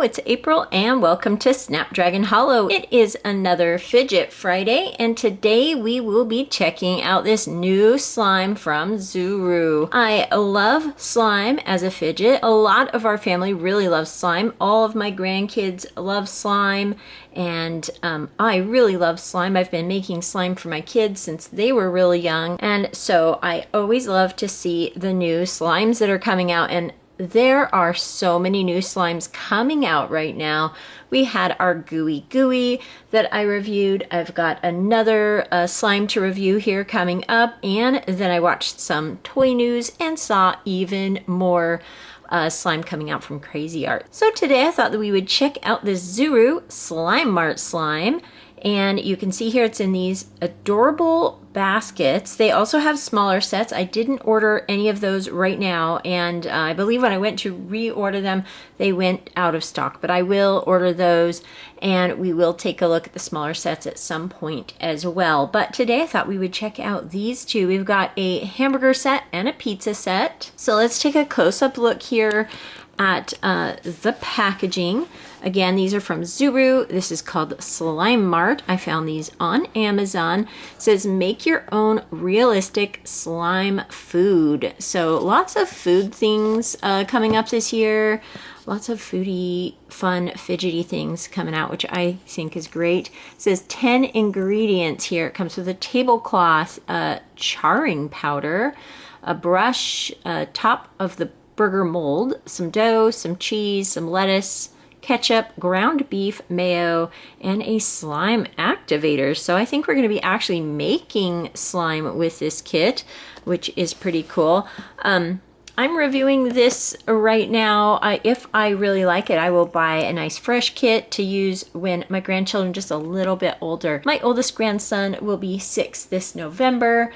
it's April and welcome to Snapdragon Hollow. It is another Fidget Friday and today we will be checking out this new slime from Zuru. I love slime as a fidget. A lot of our family really loves slime. All of my grandkids love slime and I really love slime. I've been making slime for my kids since they were really young, and so I always love to see the new slimes that are coming out, and there are so many new slimes coming out right now. We had our Gooey Gooey that I reviewed. I've got another slime to review here coming up, and then I watched some toy news and saw even more slime coming out from Crazy Art. So today I thought that we would check out this Zuru Slime Mart Slime. And you can see here it's in these adorable baskets. They also have smaller sets. I didn't order any of those right now, and I believe when I went to reorder them, they went out of stock, but I will order those and we will take a look at the smaller sets at some point as well. But today I thought we would check out these two. We've got a hamburger set and a pizza set. So let's take a close-up look here at the packaging. Again, these are from Zuru. This is called Slime Mart. I found these on Amazon. It says make your own realistic slime food. So lots of food things coming up this year. Lots of foodie, fun, fidgety things coming out, which I think is great. It says 10 ingredients here. It comes with a tablecloth, charring powder, a brush, top of the burger mold, some dough, some cheese, some lettuce, ketchup, ground beef, mayo, and a slime activator. So I think we're going to be actually making slime with this kit, which is pretty cool. I'm reviewing this right now. If I really like it, I will buy a nice fresh kit to use when my grandchildren are just a little bit older. My oldest grandson will be 6 this November.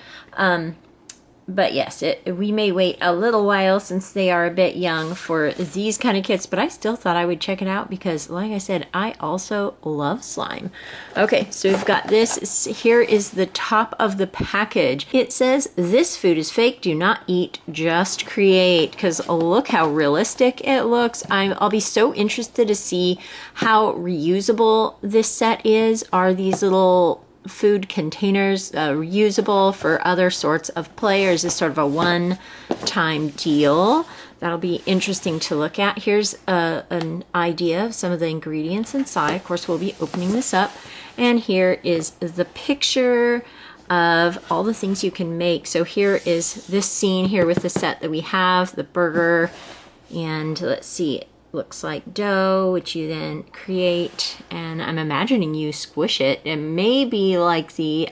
But yes, we may wait a little while since they are a bit young for these kind of kits, but I still thought I would check it out because, like I said, I also love slime. Okay, so we've got this. Here is the top of the package. It says, this food is fake, do not eat, just create. Because look how realistic it looks. I'll be so interested to see how reusable this set is. Are these little food containers reusable for other sorts of play, or is this sort of a one-time deal? That'll be interesting to look at. Here's an idea of some of the ingredients inside. Of course, we'll be opening this up, and here is the picture of all the things you can make. So here is this scene here with the set that we have, the burger, and let's see, looks like dough, which you then create, and I'm imagining you squish it. It may be like the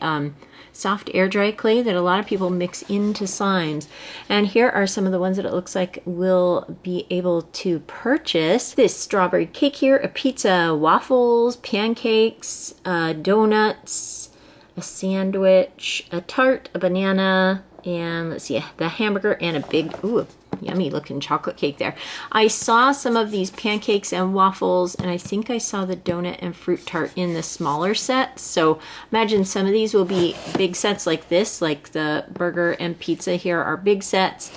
soft air dry clay that a lot of people mix into slimes. And here are some of the ones that it looks like we'll be able to purchase. This strawberry cake here, a pizza, waffles, pancakes, donuts, a sandwich, a tart, a banana, and let's see, the hamburger, and a big, ooh, yummy looking chocolate cake there. I saw some of these pancakes and waffles, and I think I saw the donut and fruit tart in the smaller set. So imagine some of these will be big sets like this, like the burger and pizza here are big sets.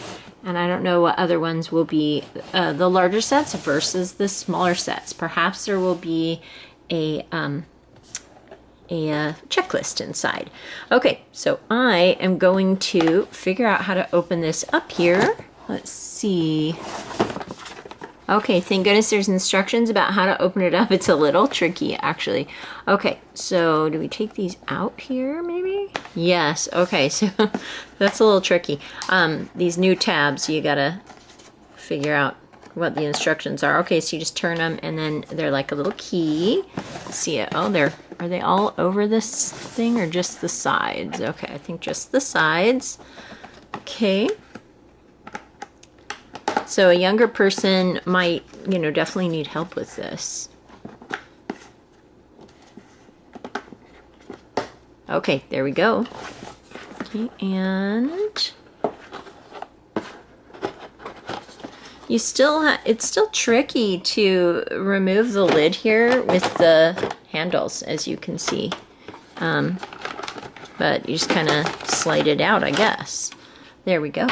And I don't know what other ones will be the larger sets versus the smaller sets. Perhaps there will be a checklist inside. Okay, so I am going to figure out how to open this up here. Let's see. Okay, thank goodness there's instructions about how to open it up. It's a little tricky, actually. Okay, so do we take these out here, maybe? Yes, okay, so that's a little tricky. These new tabs, you gotta figure out what the instructions are. Okay, so you just turn them, and then they're like a little key. See it? Oh, are they all over this thing, or just the sides? Okay, I think just the sides. Okay. So a younger person might, definitely need help with this. Okay, there we go. Okay, and it's still tricky to remove the lid here with the handles, as you can see. But you just kind of slide it out, I guess. There we go.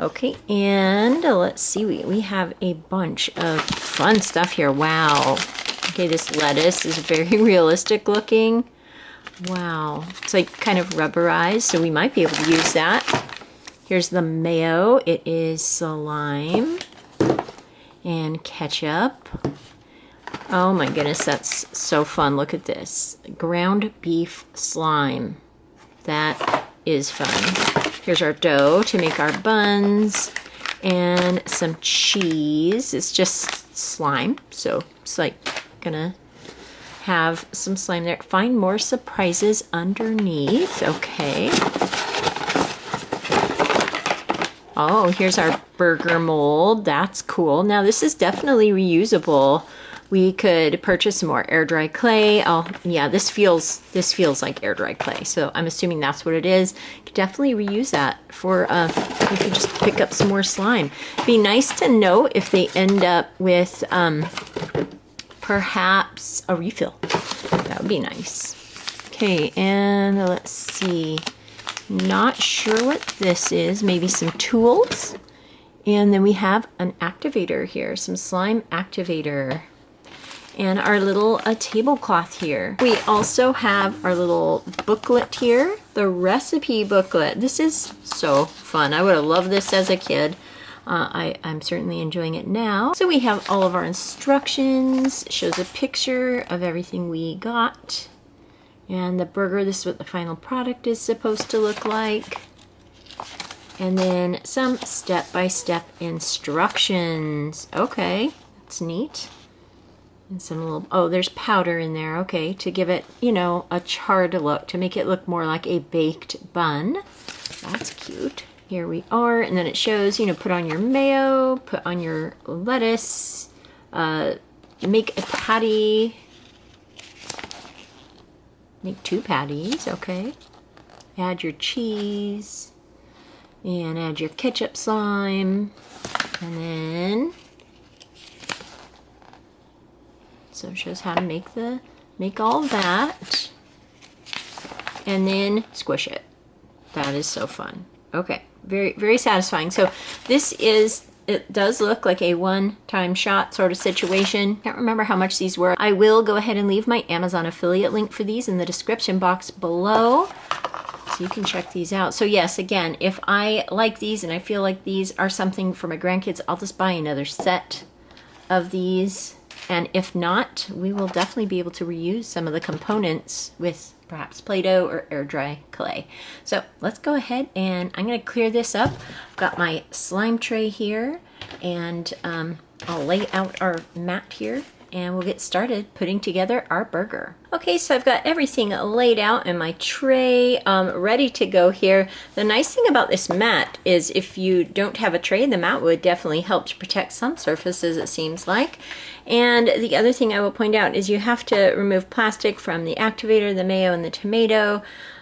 Okay, and let's see, we have a bunch of fun stuff here. Wow. Okay, this lettuce is very realistic looking. Wow. It's like kind of rubberized, so we might be able to use that. Here's the mayo. It is slime and ketchup. Oh my goodness, that's so fun. Look at this. Ground beef slime. That is fun. Here's our dough to make our buns and some cheese. It's just slime, so it's like gonna have some slime there. Find more surprises underneath. Okay. Oh, here's our burger mold. That's cool. Now this is definitely reusable. We could purchase some more air dry clay. Oh, yeah, this feels like air dry clay. So I'm assuming that's what it is. You could definitely reuse that for, you could just pick up some more slime. Be nice to know if they end up with perhaps a refill. That would be nice. Okay, and let's see. Not sure what this is. Maybe some tools. And then we have an activator here, some slime activator. And our little tablecloth here. We also have our little booklet here, the recipe booklet. This is so fun. I would have loved this as a kid. I'm certainly enjoying it now. So we have all of our instructions. It shows a picture of everything we got. And the burger, this is what the final product is supposed to look like. And then some step-by-step instructions. Okay, that's neat. And some little, oh, there's powder in there, okay, to give it, you know, a charred look, to make it look more like a baked bun. That's cute. Here we are, and then it shows, you know, put on your mayo, put on your lettuce, make a patty, make 2 patties, okay. Add your cheese, and add your ketchup slime, and then so it shows how to make all that, and then squish it. That is so fun. Okay, very, very satisfying. So this is, it does look like a one-time shot sort of situation. Can't remember how much these were. I will go ahead and leave my Amazon affiliate link for these in the description box below, so you can check these out. So yes, again, if I like these and I feel like these are something for my grandkids, I'll just buy another set of these. And if not, we will definitely be able to reuse some of the components with perhaps Play-Doh or air dry clay. So let's go ahead and I'm going to clear this up. I've got my slime tray here, and I'll lay out our mat here, and we'll get started putting together our burger. Okay, so I've got everything laid out in my tray, ready to go here. The nice thing about this mat is if you don't have a tray, the mat would definitely help to protect some surfaces, it seems like. And the other thing I will point out is you have to remove plastic from the activator, the mayo, and the tomato,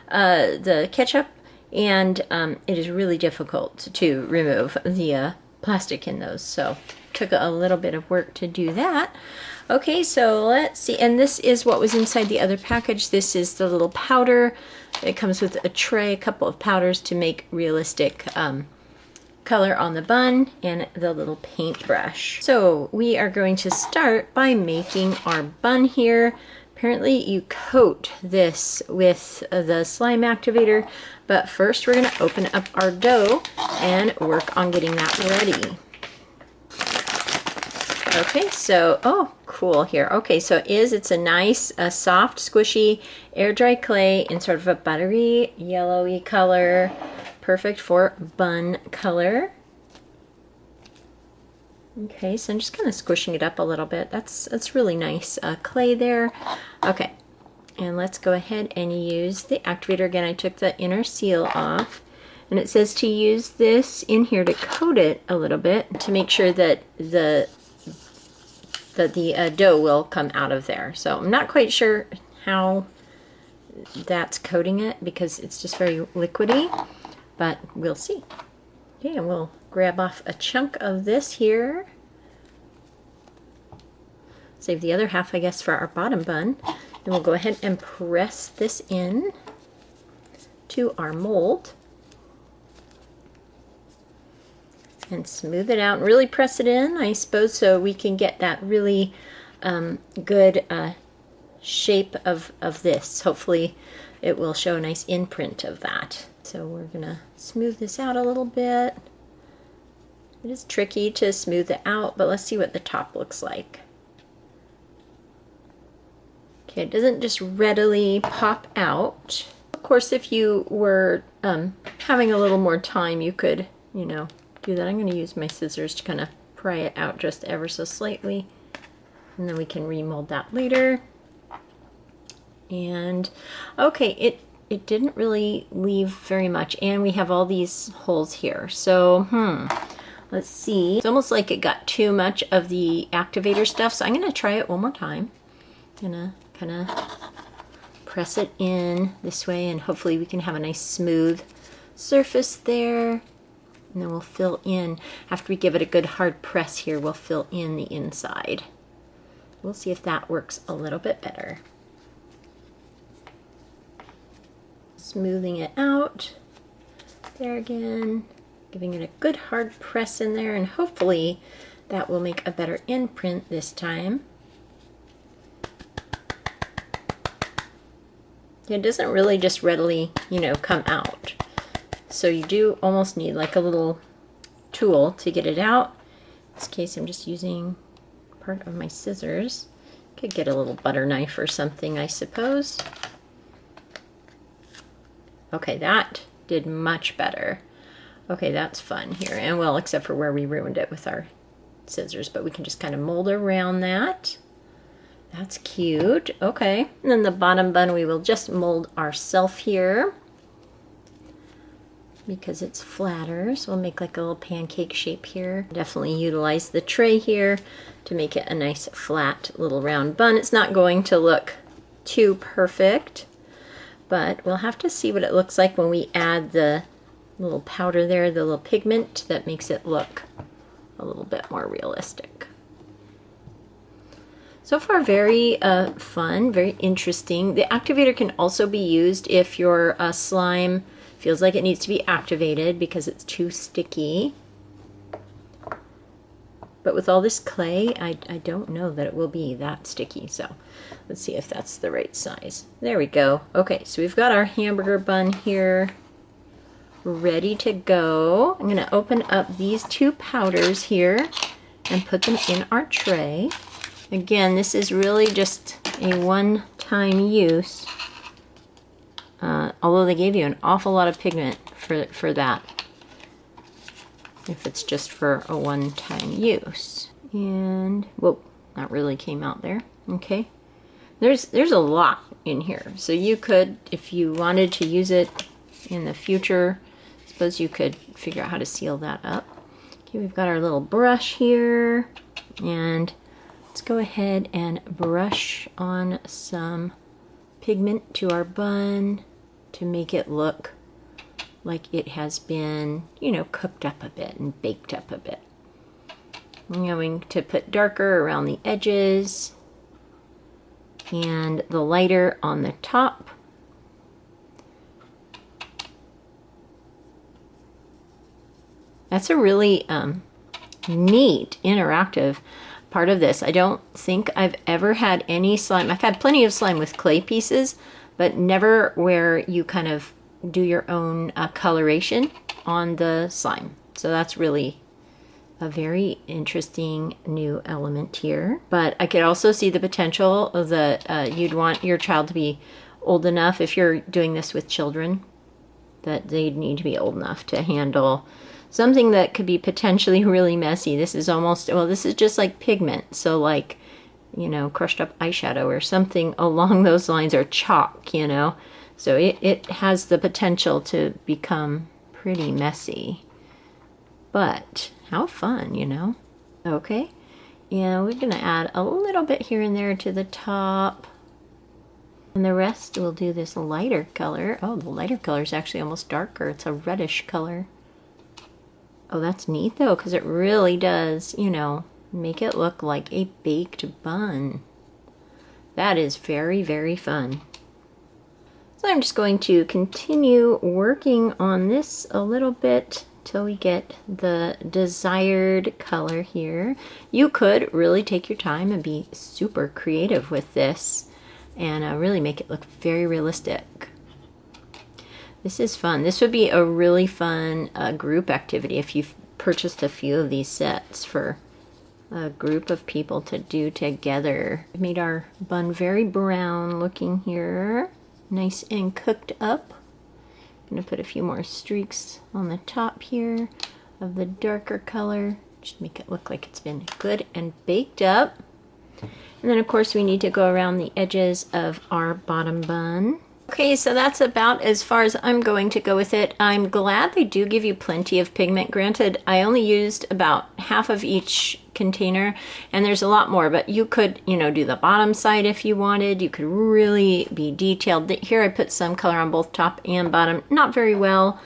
the ketchup, and it is really difficult to remove the plastic in those. So took a little bit of work to do that. Okay, so let's see, and this is what was inside the other package. This is the little powder. It comes with a tray, a couple of powders to make realistic color on the bun, and the little paintbrush. So we are going to start by making our bun here. Apparently you coat this with the slime activator, but first we're going to open up our dough and work on getting that ready. Okay, so, oh, cool here. Okay, so it's a nice, soft, squishy, air dry clay in sort of a buttery, yellowy color. Perfect for bun color. Okay, so I'm just kind of squishing it up a little bit. That's really nice clay there. Okay, and let's go ahead and use the activator again. I took the inner seal off, and it says to use this in here to coat it a little bit to make sure that the dough will come out of there. So I'm not quite sure how that's coating it because it's just very liquidy, but we'll see. Okay, and we'll grab off a chunk of this here. Save the other half, I guess, for our bottom bun. Then we'll go ahead and press this in to our mold. and smooth it out and really press it in, I suppose, so we can get that really good shape of this. Hopefully it will show a nice imprint of that. So we're gonna smooth this out a little bit. It is tricky to smooth it out, but let's see what the top looks like. Okay, it doesn't just readily pop out. Of course, if you were having a little more time, you could, you know, do that. I'm going to use my scissors to kind of pry it out just ever so slightly, and then we can remold that later. And okay, it didn't really leave very much, and we have all these holes here. So let's see. It's almost like it got too much of the activator stuff, so I'm going to try it one more time. I'm going to kind of press it in this way, and hopefully we can have a nice smooth surface there. And then we'll fill in, after we give it a good hard press here, we'll fill in the inside. We'll see if that works a little bit better. Smoothing it out. There again. Giving it a good hard press in there, and hopefully that will make a better imprint this time. It doesn't really just readily, you know, come out. So you do almost need like a little tool to get it out. In this case, I'm just using part of my scissors. Could get a little butter knife or something, I suppose. Okay, that did much better. Okay, that's fun here. And well, except for where we ruined it with our scissors, but we can just kind of mold around that. That's cute. Okay, and then the bottom bun we will just mold ourselves here because it's flatter. So we'll make like a little pancake shape here. Definitely utilize the tray here to make it a nice flat little round bun. It's not going to look too perfect, but we'll have to see what it looks like when we add the little powder there, the little pigment that makes it look a little bit more realistic. So far, very fun, very interesting. The activator can also be used if your slime feels like it needs to be activated because it's too sticky. But with all this clay, I don't know that it will be that sticky. So let's see if that's the right size. There we go. Okay, so we've got our hamburger bun here ready to go. I'm going to open up these two powders here and put them in our tray. Again, this is really just a one-time use, although they gave you an awful lot of pigment for that, if it's just for a one-time use. And, whoa, that really came out there. Okay, there's a lot in here, so you could, if you wanted to use it in the future, I suppose you could figure out how to seal that up. Okay, we've got our little brush here, and let's go ahead and brush on some pigment to our bun to make it look like it has been, you know, cooked up a bit and baked up a bit. I'm going to put darker around the edges and the lighter on the top. That's a really neat, interactive part of this. I don't think I've ever had any slime. I've had plenty of slime with clay pieces, but never where you kind of do your own coloration on the slime. So that's really a very interesting new element here. But I could also see the potential that you'd want your child to be old enough, if you're doing this with children, that they'd need to be old enough to handle something that could be potentially really messy. This is almost, well, this is just like pigment. So like, you know, crushed up eyeshadow or something along those lines, or chalk, you know. So it has the potential to become pretty messy. But how fun, you know. Okay, and we're gonna add a little bit here and there to the top. And the rest we'll do this lighter color. Oh, the lighter color is actually almost darker. It's a reddish color. Oh, that's neat though, because it really does, you know, make it look like a baked bun. That is very, very fun. So I'm just going to continue working on this a little bit till we get the desired color here. You could really take your time and be super creative with this and really make it look very realistic. This is fun. This would be a really fun group activity if you've purchased a few of these sets for a group of people to do together. We made our bun very brown looking here. Nice and cooked up. I'm going to put a few more streaks on the top here of the darker color. Just make it look like it's been good and baked up. And then of course we need to go around the edges of our bottom bun. Okay, so that's about as far as I'm going to go with it. I'm glad they do give you plenty of pigment. Granted, I only used about half of each container, and there's a lot more, but you could, you know, do the bottom side if you wanted. You could really be detailed. Here I put some color on both top and bottom. Not very well,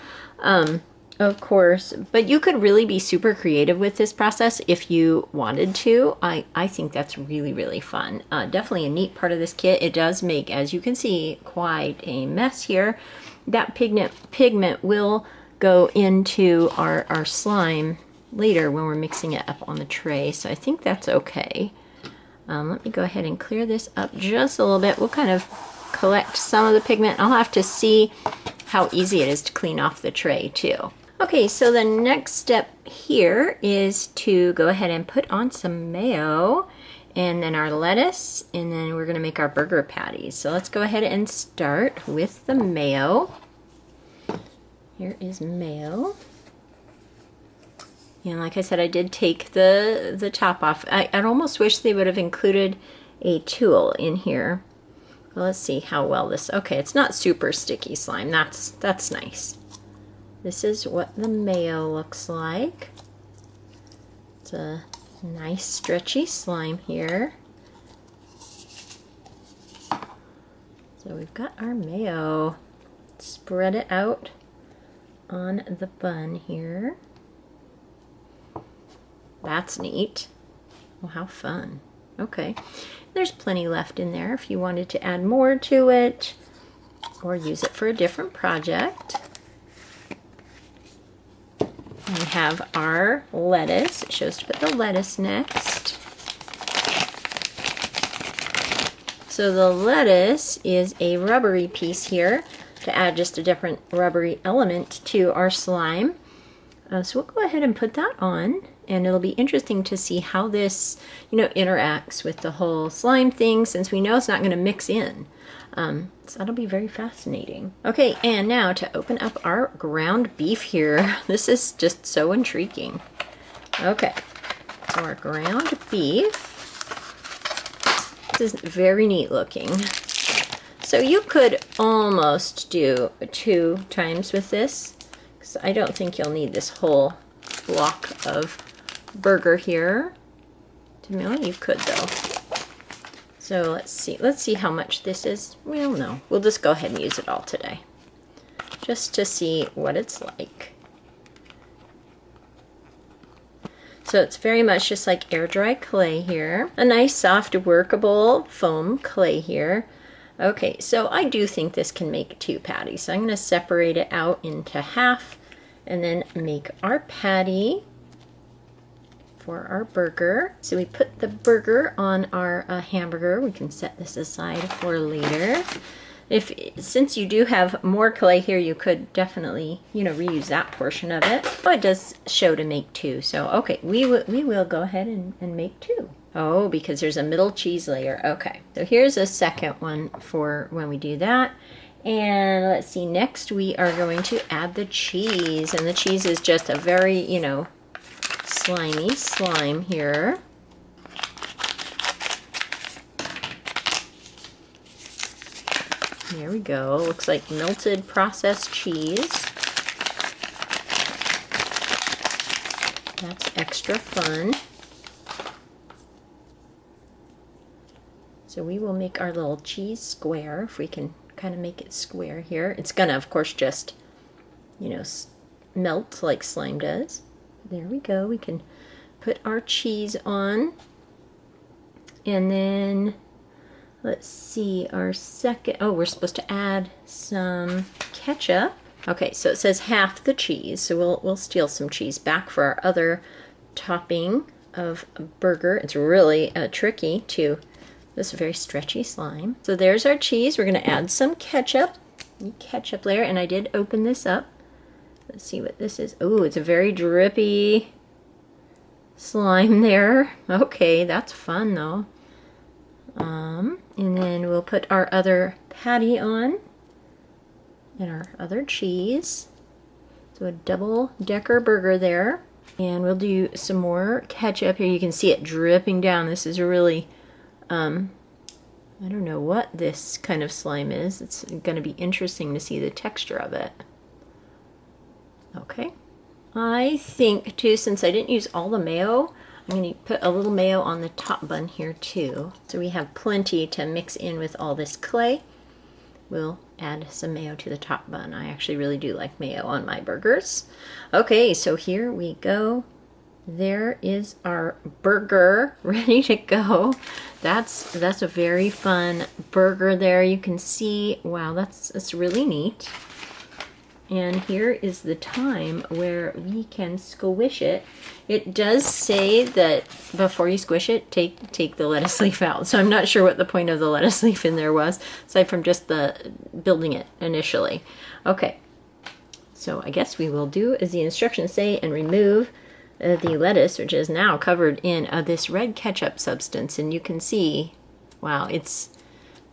of course, but you could really be super creative with this process if you wanted to. I think that's really, really fun. Definitely a neat part of this kit. It does make, as you can see, quite a mess here. That pigment will go into our slime later when we're mixing it up on the tray, so I think that's okay. Let me go ahead and clear this up just a little bit. We'll kind of collect some of the pigment. I'll have to see how easy it is to clean off the tray too. Okay, so the next step here is to go ahead and put on some mayo and then our lettuce, and then we're gonna make our burger patties. So let's go ahead and start with the mayo. Here is mayo. And like I said, I did take the top off. I'd almost wish they would have included a tool in here. Well, let's see how well this, okay, it's not super sticky slime. That's nice. This is what the mayo looks like. It's a nice stretchy slime here. So we've got our mayo. Spread it out on the bun here. That's neat. Well, how fun. Okay. There's plenty left in there if you wanted to add more to it or use it for a different project. We have our lettuce. It shows to put the lettuce next. So the lettuce is a rubbery piece here to add just a different rubbery element to our slime. So we'll go ahead and put that on, and it'll be interesting to see how this, you know, interacts with the whole slime thing, since we know it's not going to mix in. So that'll be very fascinating. Okay, and now to open up our ground beef here. This is just so intriguing. Okay, so our ground beef. This is very neat looking. So you could almost do 2 times with this, because I don't think you'll need this whole block of burger here. To me, you could though. So let's see how much this is. Well, no, we'll just go ahead and use it all today, just to see what it's like. So it's very much just like air dry clay here. A nice soft workable foam clay here. Okay, so I do think this can make 2 patties. So I'm going to separate it out into half and then make our patty for our burger. So we put the burger on our hamburger. We can set this aside for later. Since you do have more clay here, you could definitely, you know, reuse that portion of it. But it does show to make 2. So okay, we will go ahead and make 2. Oh, because there's a middle cheese layer. Okay, so here's a second one for when we do that. And let's see, next we are going to add the cheese. And the cheese is just a very, you know, slimy slime here. There we go. Looks like melted processed cheese. That's extra fun. So we will make our little cheese square, if we can kind of make it square here. It's gonna, of course, just, you know, melt like slime does. There we go. We can put our cheese on. And then, let's see, our second, oh, we're supposed to add some ketchup. Okay, so it says half the cheese, so we'll steal some cheese back for our other topping of a burger. It's really tricky to this very stretchy slime. So there's our cheese. We're going to add some ketchup. Ketchup layer, and I did open this up. Let's see what this is. Oh, it's a very drippy slime there. Okay, that's fun though. And then we'll put our other patty on and our other cheese. So a double-decker burger there. And we'll do some more ketchup here. You can see it dripping down. This is really, I don't know what this kind of slime is. It's going to be interesting to see the texture of it. Okay. I think, too, since I didn't use all the mayo, I'm going to put a little mayo on the top bun here, too. So we have plenty to mix in with all this clay. We'll add some mayo to the top bun. I actually really do like mayo on my burgers. Okay, so here we go. There is our burger ready to go. That's a very fun burger there. You can see, wow, that's really neat. And here is the time where we can squish it. It does say that before you squish it, take the lettuce leaf out. So I'm not sure what the point of the lettuce leaf in there was, aside from just the building it initially. Okay, so I guess we will do as the instructions say and remove the lettuce, which is now covered in this red ketchup substance. And you can see, wow, it's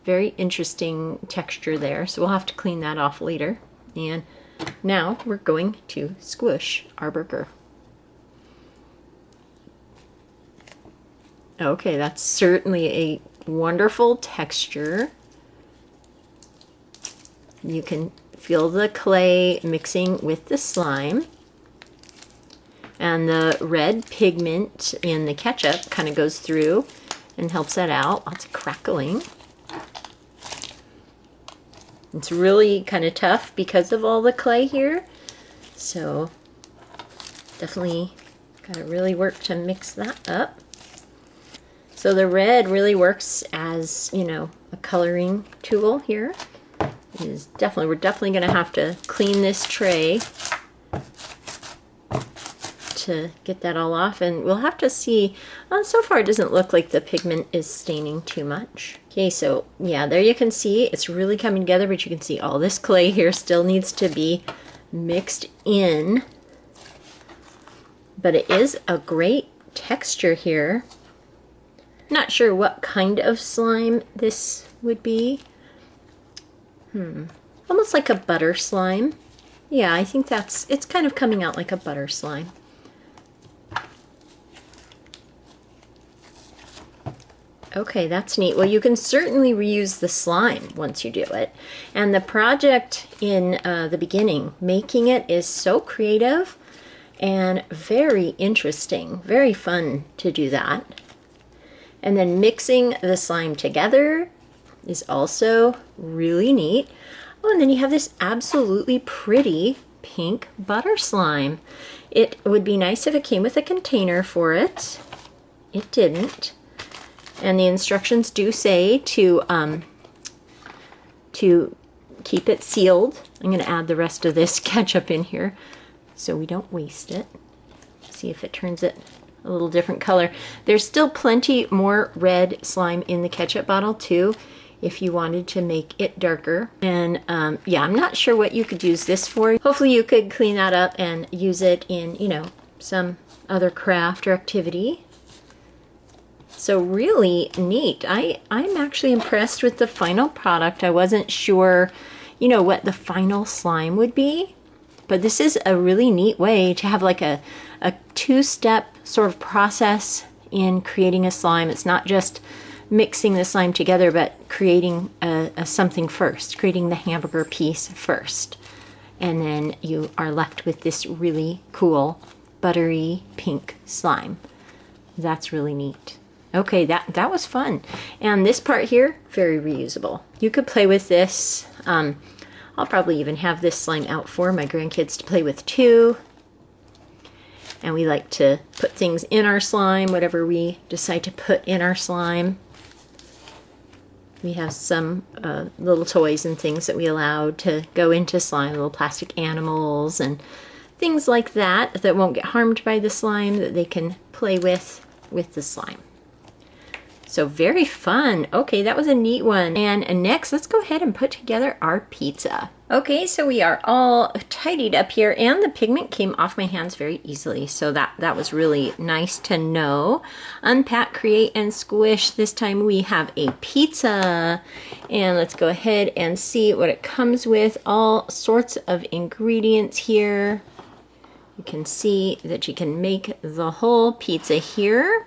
very interesting texture there. So we'll have to clean that off later. And now we're going to squish our burger. Okay, that's certainly a wonderful texture. You can feel the clay mixing with the slime. And the red pigment in the ketchup kind of goes through and helps that out. Lots of crackling. It's really kind of tough because of all the clay here. So definitely got to really work to mix that up. So the red really works as, you know, a coloring tool here. We're definitely going to have to clean this tray to get that all off, and we'll have to see. So far it doesn't look like the pigment is staining too much. Okay, so yeah, there you can see it's really coming together, but you can see all this clay here still needs to be mixed in. But it is a great texture here. Not sure what kind of slime this would be. Almost like a butter slime. Yeah, I think it's kind of coming out like a butter slime. Okay, that's neat. Well, you can certainly reuse the slime once you do it. And the project in the beginning, making it, is so creative and very interesting. Very fun to do that. And then mixing the slime together is also really neat. Oh, and then you have this absolutely pretty pink butter slime. It would be nice if it came with a container for it. It didn't. And the instructions do say to keep it sealed. I'm going to add the rest of this ketchup in here so we don't waste it. See if it turns it a little different color. There's still plenty more red slime in the ketchup bottle too, if you wanted to make it darker. And yeah, I'm not sure what you could use this for. Hopefully you could clean that up and use it in, you know, some other craft or activity. So really neat. I'm actually impressed with the final product. I wasn't sure, you know, what the final slime would be, but this is a really neat way to have like a two-step sort of process in creating a slime. It's not just mixing the slime together, but creating a something first, creating the hamburger piece first. And then you are left with this really cool buttery pink slime. That's really neat. Okay, that was fun. And this part here, very reusable. You could play with this. I'll probably even have this slime out for my grandkids to play with too. And we like to put things in our slime, whatever we decide to put in our slime. We have some little toys and things that we allowed to go into slime, little plastic animals and things like that that won't get harmed by the slime, that they can play with the slime. So very fun. Okay, that was a neat one. And next, let's go ahead and put together our pizza. Okay, so we are all tidied up here, and the pigment came off my hands very easily. So that was really nice to know. Unpack, create, and squish. This time we have a pizza. And let's go ahead and see what it comes with. All sorts of ingredients here. You can see that you can make the whole pizza here.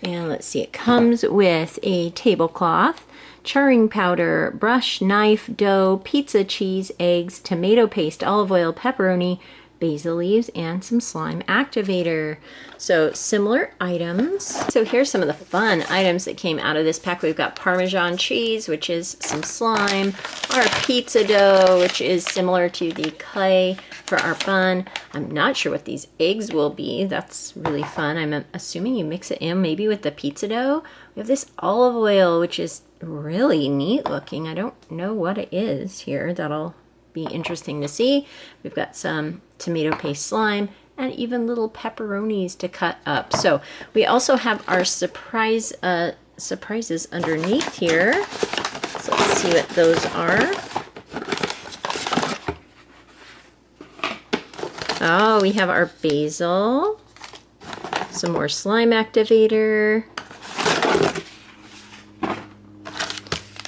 And let's see, it comes with a tablecloth, charring powder, brush, knife, dough, pizza cheese, eggs, tomato paste, olive oil, pepperoni, basil leaves, and some slime activator. So similar items. So here's some of the fun items that came out of this pack. We've got Parmesan cheese, which is some slime, our pizza dough, which is similar to the clay for our bun. I'm not sure what these eggs will be. That's really fun. I'm assuming you mix it in maybe with the pizza dough. We have this olive oil, which is really neat looking. I don't know what it is here. That'll be interesting to see. We've got some tomato paste slime and even little pepperonis to cut up. So we also have our surprises underneath here. So let's see what those are. Oh, we have our basil, some more slime activator.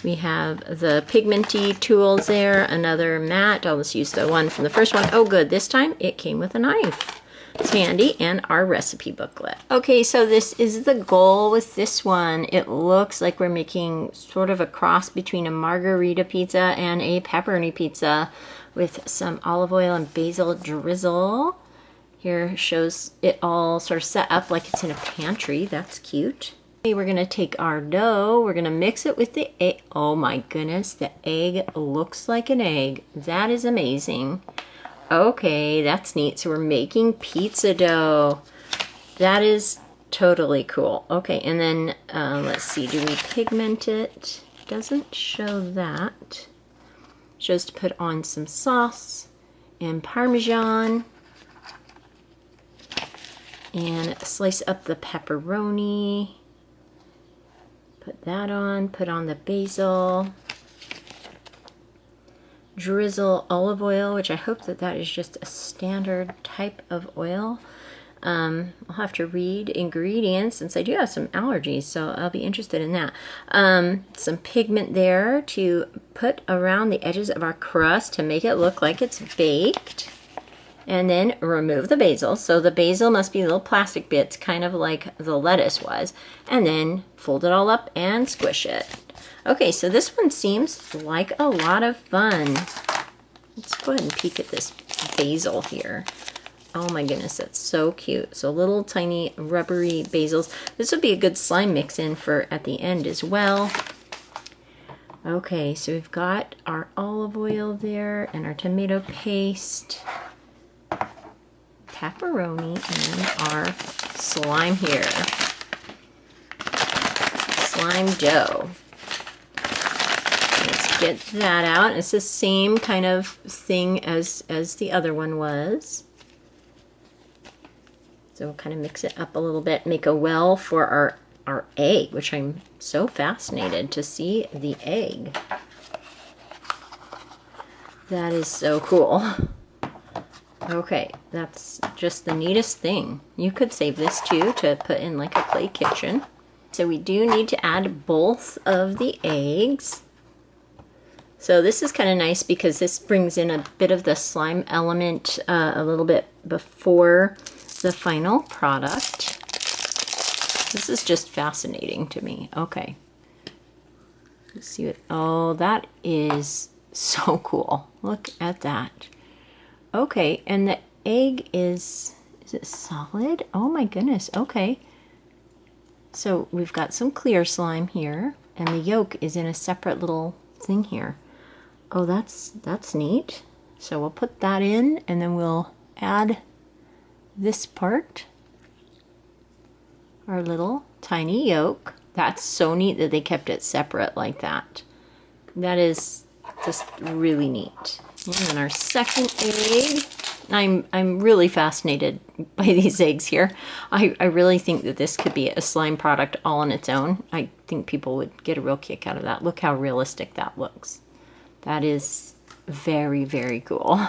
We have the pigmenty tools there, another mat. I'll just use the one from the first one. Oh good, this time it came with a knife. It's handy, and our recipe booklet. Okay, so this is the goal with this one. It looks like we're making sort of a cross between a margarita pizza and a pepperoni pizza with some olive oil and basil drizzle. Here shows it all sort of set up like it's in a pantry. That's cute. We're gonna take our dough, we're gonna mix it with the egg. Oh my goodness, the egg looks like an egg. That is amazing. Okay, that's neat. So we're making pizza dough. That is totally cool. Okay, and then let's see, do we pigment it? Doesn't show that. It shows to put on some sauce and Parmesan. And slice up the pepperoni. Put that on, put on the basil, drizzle olive oil, which I hope that is just a standard type of oil. I'll have to read ingredients since I do have some allergies, so I'll be interested in that. Some pigment there to put around the edges of our crust to make it look like it's baked. And then remove the basil. So the basil must be little plastic bits, kind of like the lettuce was. And then fold it all up and squish it. Okay, so this one seems like a lot of fun. Let's go ahead and peek at this basil here. Oh my goodness, that's so cute. So little tiny rubbery basils. This would be a good slime mix in for at the end as well. Okay, so we've got our olive oil there and our tomato paste. Pepperoni and our slime here. Slime dough. Let's get that out. It's the same kind of thing as the other one was. So we'll kind of mix it up a little bit, make a well for our egg, which I'm so fascinated to see the egg. That is so cool. Okay, that's just the neatest thing. You could save this too to put in like a play kitchen. So we do need to add both of the eggs. So this is kind of nice because this brings in a bit of the slime element a little bit before the final product. This is just fascinating to me. Okay. Let's see what, oh, that is so cool. Look at that. Okay, and the egg is it solid? Oh my goodness, okay. So we've got some clear slime here, and the yolk is in a separate little thing here. Oh, that's neat. So we'll put that in, and then we'll add this part, our little tiny yolk. That's so neat that they kept it separate like that. That is just really neat. And then our second egg. I'm really fascinated by these eggs here. I really think that this could be a slime product all on its own. I think people would get a real kick out of that. Look how realistic that looks. That is very, very cool.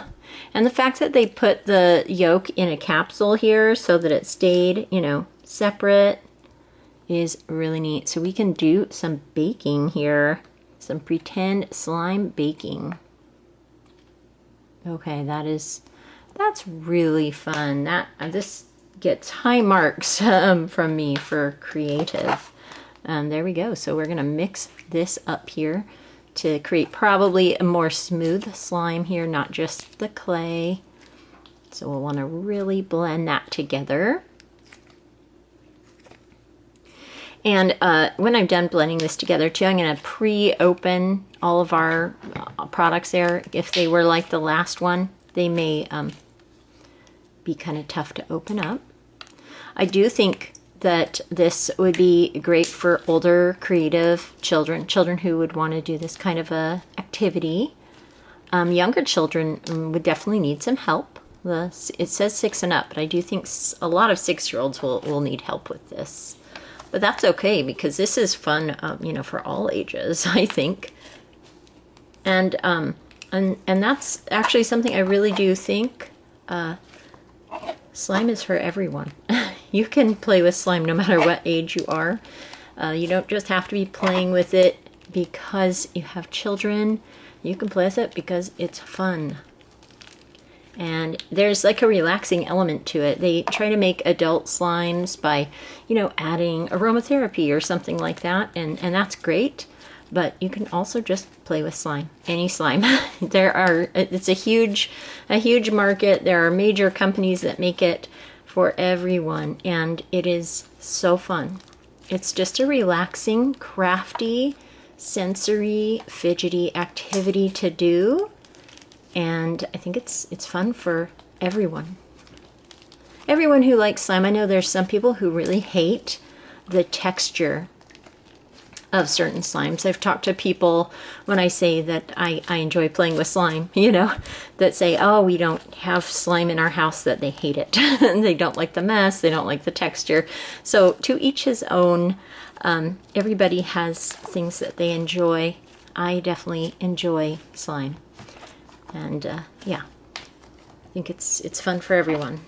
And the fact that they put the yolk in a capsule here so that it stayed, you know, separate is really neat. So we can do some baking here. Some pretend slime baking. Okay, that's really fun. This gets high marks from me for creative. There we go. So we're gonna mix this up here to create probably a more smooth slime here, not just the clay. So we'll want to really blend that together. And when I'm done blending this together too, I'm going to pre-open all of our products there. If they were like the last one, they may be kind of tough to open up. I do think that this would be great for older creative children who would want to do this kind of a activity. Younger children would definitely need some help. It says 6 and up, but I do think a lot of 6-year-olds will need help with this. But that's okay, because this is fun, you know, for all ages, I think. And that's actually something I really do think slime is for everyone. You can play with slime no matter what age you are. You don't just have to be playing with it because you have children. You can play with it because it's fun. And there's like a relaxing element to it. They try to make adult slimes by, you know, adding aromatherapy or something like that. And that's great. But you can also just play with slime, any slime. It's a huge market. There are major companies that make it for everyone, and it is so fun. It's just a relaxing, crafty, sensory, fidgety activity to do, and I think it's fun for everyone. Everyone who likes slime. I know there's some people who really hate the texture of certain slimes. I've talked to people when I say that I enjoy playing with slime, you know, that say, oh, we don't have slime in our house, that they hate it. They don't like the mess, they don't like the texture. So to each his own. Everybody has things that they enjoy. I definitely enjoy slime. And yeah, I think it's fun for everyone.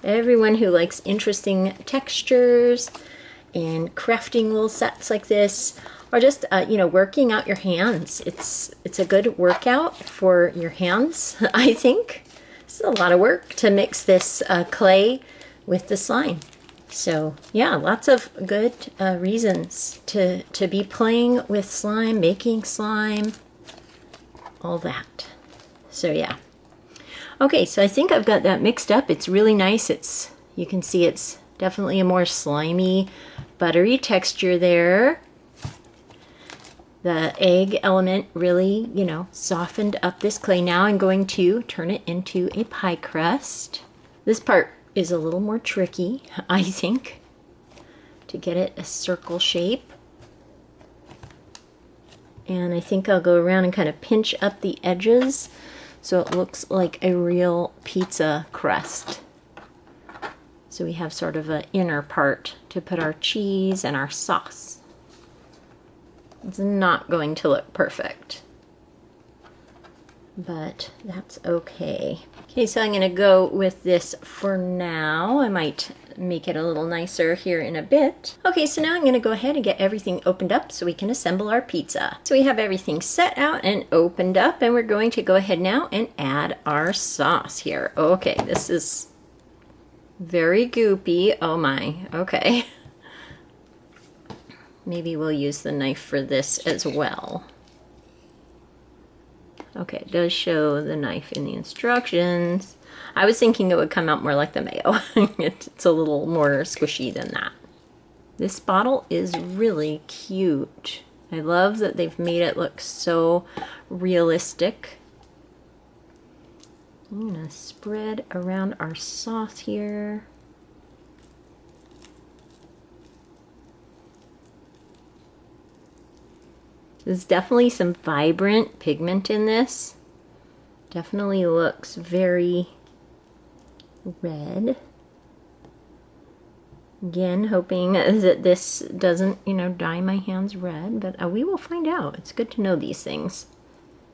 Everyone who likes interesting textures and crafting little sets like this, or just you know, working out your hands. It's a good workout for your hands. I think it's a lot of work to mix this clay with the slime. So yeah, lots of good reasons to be playing with slime, making slime, all that. So yeah. Okay, so I think I've got that mixed up. It's really nice. You can see it's definitely a more slimy, buttery texture there. The egg element really, you know, softened up this clay. Now I'm going to turn it into a pie crust. This part is a little more tricky, I think, to get it a circle shape. And I think I'll go around and kind of pinch up the edges so it looks like a real pizza crust. So we have sort of an inner part to put our cheese and our sauce. It's not going to look perfect, but that's okay. Okay, so I'm gonna go with this for now. I might make it a little nicer here in a bit. Okay, so now I'm gonna go ahead and get everything opened up so we can assemble our pizza. So we have everything set out and opened up, and we're going to go ahead now and add our sauce here. Okay, this is very goopy. Oh my, okay. Maybe we'll use the knife for this as well. Okay, it does show the knife in the instructions. I was thinking it would come out more like the mayo. It's a little more squishy than that. This bottle is really cute. I love that they've made it look so realistic. I'm gonna spread around our sauce here. There's definitely some vibrant pigment in this. Definitely looks very red. Again, hoping that this doesn't, you know, dye my hands red, but we will find out. It's good to know these things.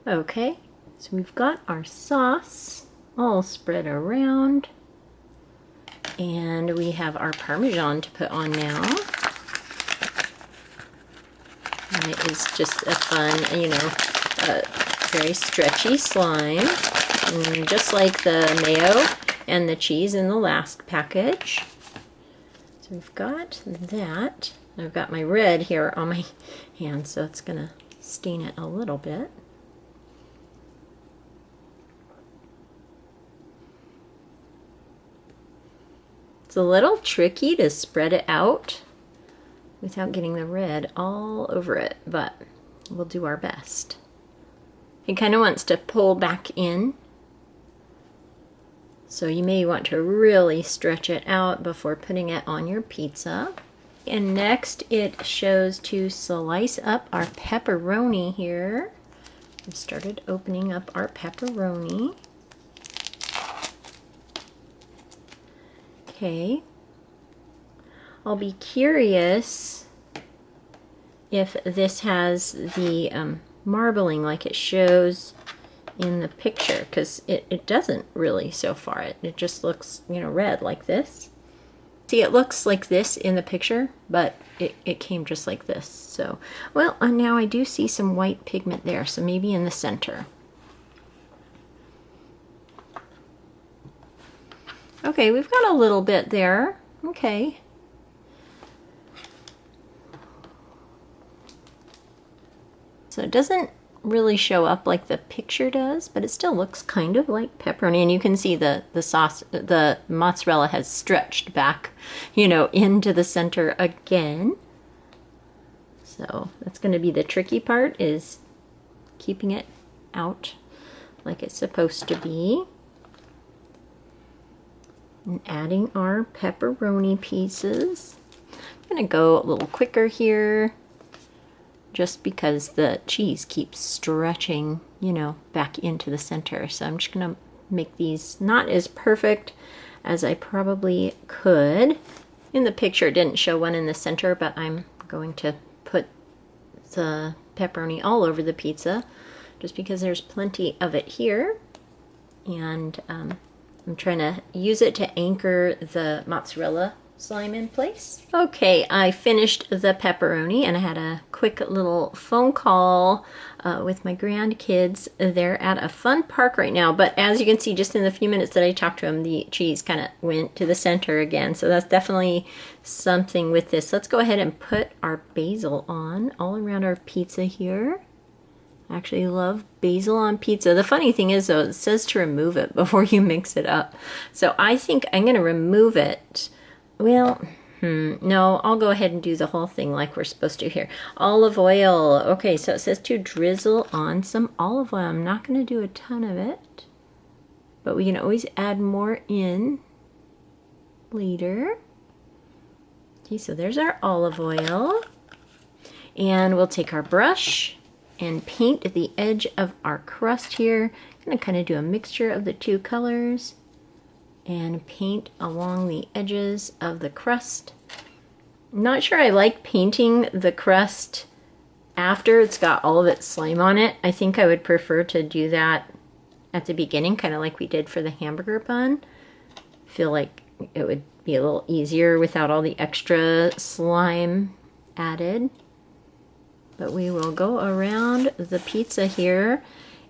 Okay, so we've got our sauce all spread around, and we have our Parmesan to put on now. And it is just a fun, you know, very stretchy slime, and just like the mayo and the cheese in the last package. So we've got that. I've got my red here on my hand, so it's gonna stain it a little bit. It's a little tricky to spread it out without getting the red all over it, but we'll do our best. It kind of wants to pull back in, so you may want to really stretch it out before putting it on your pizza. And next it shows to slice up our pepperoni here. We started opening up our pepperoni. Okay. I'll be curious if this has the marbling like it shows in the picture, because it doesn't really so far. It just looks, you know, red like this. See, it looks like this in the picture, but it came just like this. So, well, now I do see some white pigment there, so maybe in the center. Okay, we've got a little bit there. Okay. So it doesn't really show up like the picture does, but it still looks kind of like pepperoni. And you can see the sauce, the mozzarella has stretched back, you know, into the center again. So that's going to be the tricky part, is keeping it out like it's supposed to be. And adding our pepperoni pieces. I'm going to go a little quicker here, just because the cheese keeps stretching, you know, back into the center. So I'm just gonna make these not as perfect as I probably could. In the picture it didn't show one in the center, but I'm going to put the pepperoni all over the pizza just because there's plenty of it here. And I'm trying to use it to anchor the mozzarella slime in place. Okay, I finished the pepperoni and I had a quick little phone call with my grandkids. They're at a fun park right now, but as you can see, just in the few minutes that I talked to them, the cheese kind of went to the center again. So that's definitely something with this. Let's go ahead and put our basil on all around our pizza here. I actually love basil on pizza. The funny thing is though, it says to remove it before you mix it up. So I think I'm gonna remove it. Well, no, I'll go ahead and do the whole thing like we're supposed to here. Olive oil. Okay, so it says to drizzle on some olive oil. I'm not going to do a ton of it, but we can always add more in later. Okay, so there's our olive oil. And we'll take our brush and paint the edge of our crust here. I'm going to kind of do a mixture of the two colors and paint along the edges of the crust. I'm not sure I like painting the crust after it's got all of its slime on it. I think I would prefer to do that at the beginning, kind of like we did for the hamburger bun. I feel like it would be a little easier without all the extra slime added. But we will go around the pizza here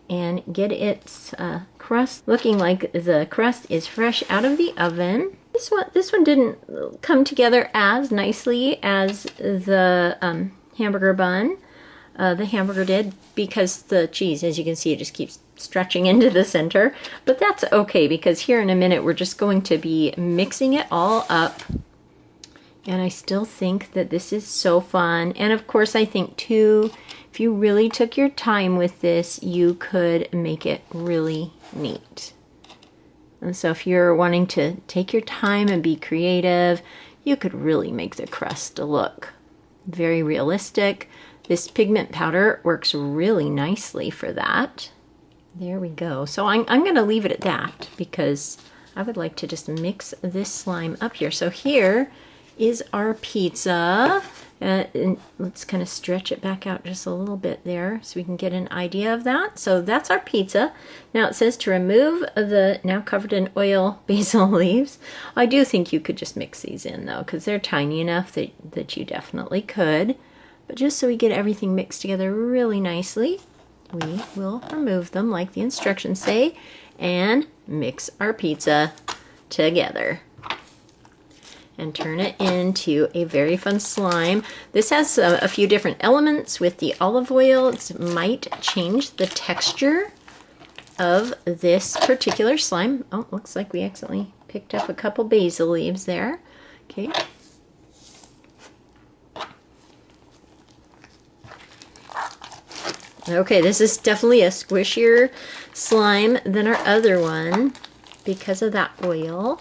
and get its crust looking like the crust is fresh out of the oven. This one didn't come together as nicely as the hamburger bun. The hamburger did, because the cheese, as you can see, it just keeps stretching into the center. But that's okay, because here in a minute we're just going to be mixing it all up. And I still think that this is so fun. And of course I think too, if you really took your time with this, you could make it really neat. And so if you're wanting to take your time and be creative, you could really make the crust look very realistic. This pigment powder works really nicely for that. There we go. So I'm going to leave it at that because I would like to just mix this slime up here. So here is our pizza. And let's kind of stretch it back out just a little bit there so we can get an idea of that. So that's our pizza. Now it says to remove the now covered in oil basil leaves. I do think you could just mix these in though, because they're tiny enough that you definitely could. But just so we get everything mixed together really nicely, we will remove them like the instructions say and mix our pizza together. And turn it into a very fun slime. This has a few different elements with the olive oil. It might change the texture of this particular slime. Oh, looks like we accidentally picked up a couple basil leaves there. Okay. Okay, this is definitely a squishier slime than our other one because of that oil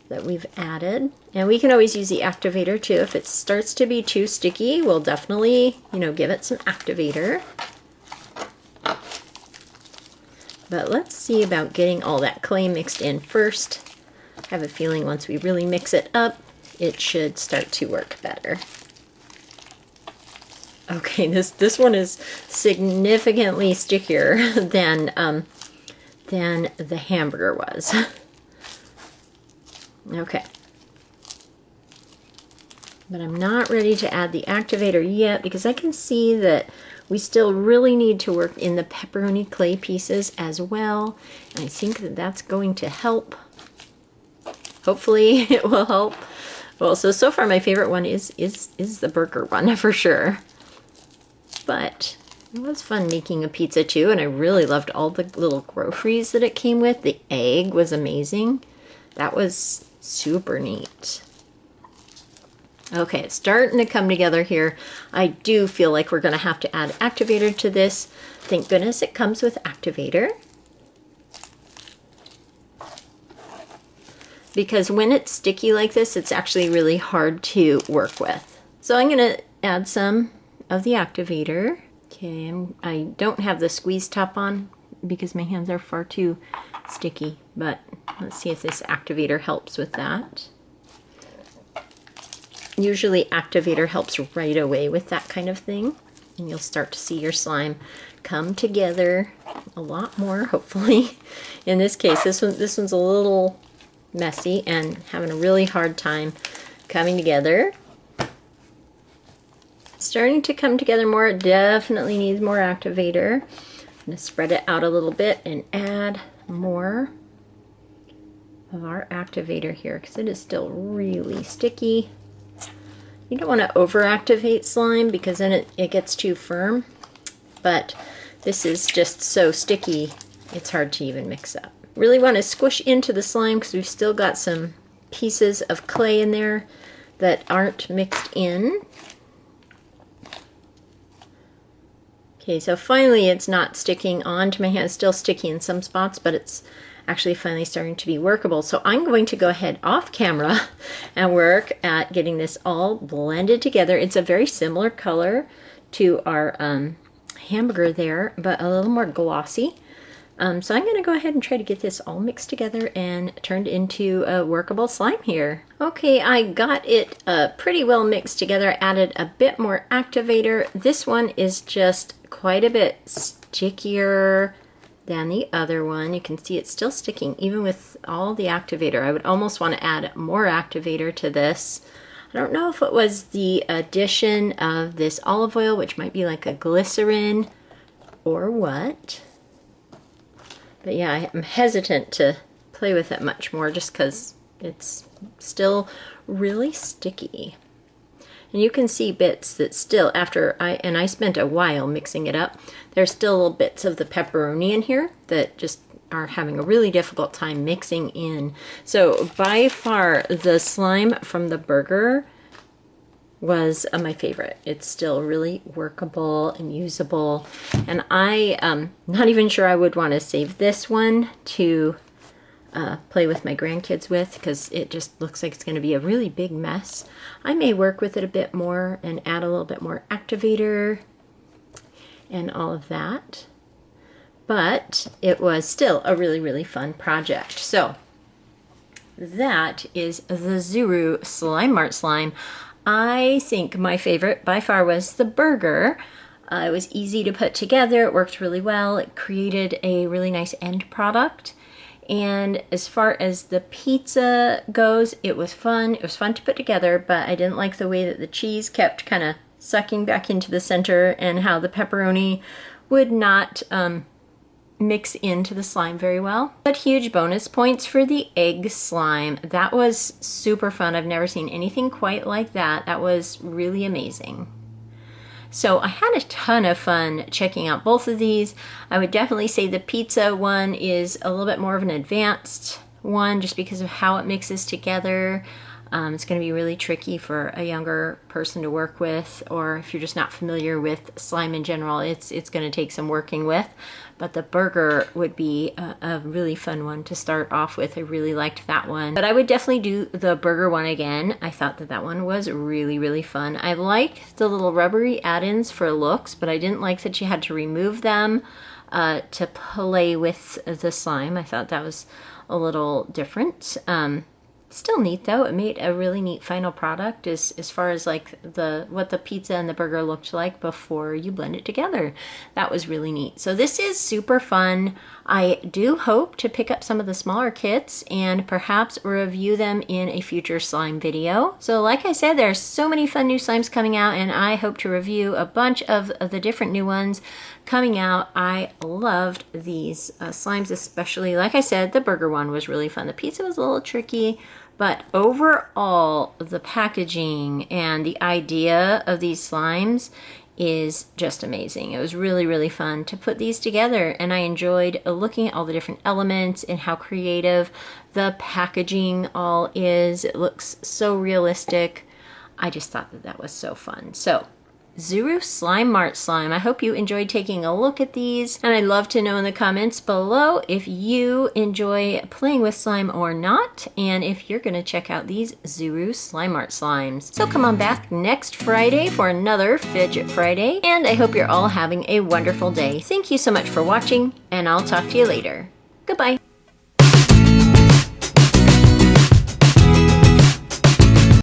that we've added. And we can always use the activator too. If it starts to be too sticky, we'll definitely, give it some activator. But let's see about getting all that clay mixed in first. I have a feeling once we really mix it up, it should start to work better. Okay, this one is significantly stickier than the hamburger was. Okay. But I'm not ready to add the activator yet because I can see that we still really need to work in the pepperoni clay pieces as well. And I think that that's going to help. Hopefully it will help. Well, so far my favorite one is the burger one for sure. But it was fun making a pizza too, and I really loved all the little groceries that it came with. The egg was amazing. That was super neat. Okay, it's starting to come together here. I do feel like we're going to have to add activator to this. Thank goodness it comes with activator. Because when it's sticky like this, it's actually really hard to work with. So I'm going to add some of the activator. Okay, I don't have the squeeze top on because my hands are far too sticky, but let's see if this activator helps with that. Usually activator helps right away with that kind of thing, and you'll start to see your slime come together a lot more, hopefully. In this case, this one's a little messy and having a really hard time coming together. Starting to come together more. It definitely needs more activator. I'm going to spread it out a little bit and add more of our activator here because it is still really sticky. You don't want to over-activate slime because then it gets too firm, but this is just so sticky it's hard to even mix up. Really want to squish into the slime because we've still got some pieces of clay in there that aren't mixed in. Okay, so finally it's not sticking onto my hand. It's still sticky in some spots, but it's actually finally starting to be workable. So I'm going to go ahead off camera and work at getting this all blended together. It's a very similar color to our hamburger there, but a little more glossy. So I'm going to go ahead and try to get this all mixed together and turned into a workable slime here. Okay, I got it pretty well mixed together. I added a bit more activator. This one is just quite a bit stickier than the other one. You can see it's still sticking even with all the activator. I would almost want to add more activator to this. I don't know if it was the addition of this olive oil, which might be like a glycerin or what. But yeah, I'm hesitant to play with it much more just because it's still really sticky. And you can see bits that still, after I spent a while mixing it up, there's still little bits of the pepperoni in here that just are having a really difficult time mixing in. So by far the slime from the burger was my favorite. It's still really workable and usable. And I'm not even sure I would want to save this one to play with my grandkids with, because it just looks like it's going to be a really big mess. I may work with it a bit more and add a little bit more activator and all of that. But it was still a really, really fun project. So that is the Zuru Slime Mart Slime. I think my favorite by far was the burger. It was easy to put together. It worked really well. It created a really nice end product. And as far as the pizza goes, it was fun. It was fun to put together, but I didn't like the way that the cheese kept kind of sucking back into the center and how the pepperoni would not mix into the slime very well. But huge bonus points for the egg slime. That was super fun. I've never seen anything quite like that. That was really amazing. So I had a ton of fun checking out both of these. I would definitely say the pizza one is a little bit more of an advanced one just because of how it mixes together. It's going to be really tricky for a younger person to work with, or if you're just not familiar with slime in general, it's going to take some working with. But the burger would be a really fun one to start off with. I really liked that one. But I would definitely do the burger one again. I thought that that one was really, really fun. I liked the little rubbery add-ins for looks, but I didn't like that you had to remove them to play with the slime. I thought that was a little different. Still neat though. It made a really neat final product as far as like what the pizza and the burger looked like before you blend it together. That was really neat. So this is super fun. I do hope to pick up some of the smaller kits and perhaps review them in a future slime video. So like I said, there's so many fun new slimes coming out, and I hope to review a bunch of the different new ones coming out. I loved these slimes, especially. Like I said, the burger one was really fun. The pizza was a little tricky, but overall, the packaging and the idea of these slimes is just amazing. It was really, really fun to put these together, and I enjoyed looking at all the different elements and how creative the packaging all is. It looks so realistic. I just thought that that was so fun. So Zuru Slime Mart Slime. I hope you enjoyed taking a look at these, and I'd love to know in the comments below if you enjoy playing with slime or not, and if you're going to check out these Zuru Slime Mart Slimes. So come on back next Friday for another Fidget Friday, and I hope you're all having a wonderful day. Thank you so much for watching, and I'll talk to you later. Goodbye.